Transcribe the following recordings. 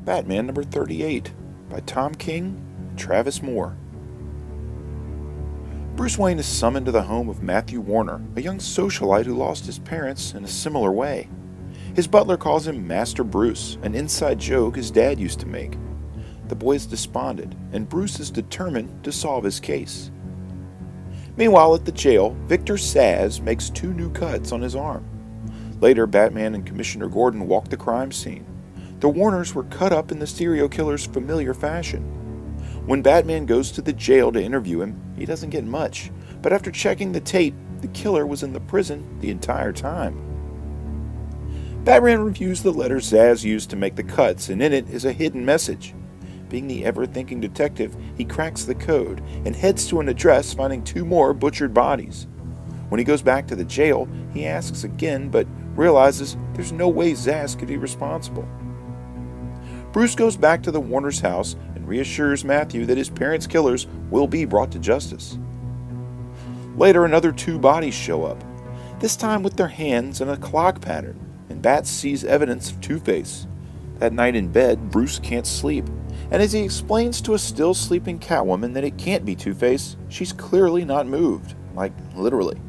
Batman number 38 by Tom King and Travis Moore. Bruce Wayne is summoned to the home of Matthew Warner, a young socialite who lost his parents in a similar way. His butler calls him Master Bruce, an inside joke his dad used to make. The boy is despondent, and Bruce is determined to solve his case. Meanwhile, at the jail, Victor Zsasz makes 2 new cuts on his arm. Later, Batman and Commissioner Gordon walk the crime scene. The Warners were cut up in the serial killer's familiar fashion. When Batman goes to the jail to interview him, he doesn't get much, but after checking the tape, the killer was in the prison the entire time. Batman reviews the letter Zsasz used to make the cuts, and in it is a hidden message. Being the ever-thinking detective, he cracks the code and heads to an address, finding 2 more butchered bodies. When he goes back to the jail, he asks again, but realizes there's no way Zsasz could be responsible. Bruce goes back to the Warner's house and reassures Matthew that his parents' killers will be brought to justice. Later, another 2 bodies show up, this time with their hands in a clock pattern, and Bat sees evidence of Two-Face. That night in bed, Bruce can't sleep, and as he explains to a still sleeping Catwoman that it can't be Two-Face, she's clearly not moved, like literally.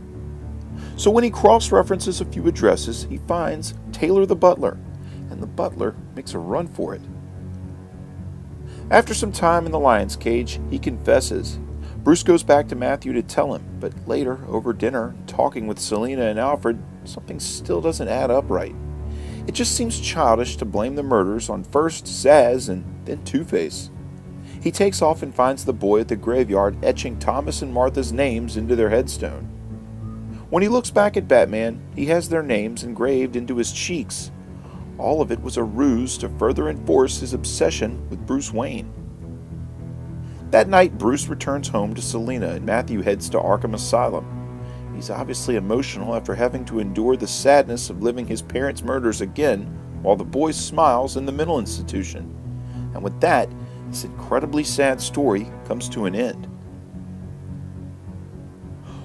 So when he cross-references a few addresses, he finds Taylor the butler, and the butler makes a run for it. After some time in the lion's cage, he confesses. Bruce goes back to Matthew to tell him, but later, over dinner, talking with Selina and Alfred, something still doesn't add up right. It just seems childish to blame the murders on first Zsasz and then Two-Face. He takes off and finds the boy at the graveyard etching Thomas and Martha's names into their headstone. When he looks back at Batman, he has their names engraved into his cheeks. All of it was a ruse to further enforce his obsession with Bruce Wayne. That night, Bruce returns home to Selina and Matthew heads to Arkham Asylum. He's obviously emotional after having to endure the sadness of living his parents' murders again, while the boy smiles in the mental institution. And with that, this incredibly sad story comes to an end.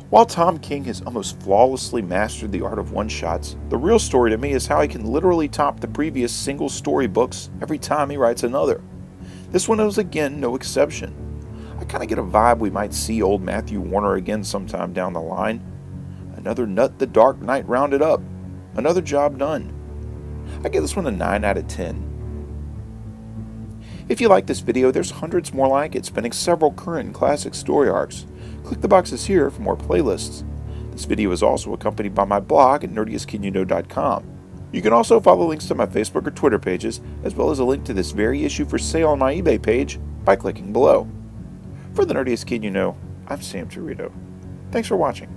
While Tom King has almost flawlessly mastered the art of one-shots, the real story to me is how he can literally top the previous single-story books every time he writes another. This one was again no exception. I kind of get a vibe we might see old Matthew Warner again sometime down the line. Another nut the Dark Knight rounded up. Another job done. I give this one a 9 out of 10. If you like this video, there's hundreds more like it, spanning several current and classic story arcs. Click the boxes here for more playlists. This video is also accompanied by my blog at nerdiestkidyouknow.com. You can also follow links to my Facebook or Twitter pages, as well as a link to this very issue for sale on my eBay page by clicking below. For the Nerdiest Kid You Know, I'm Sam Torito. Thanks for watching.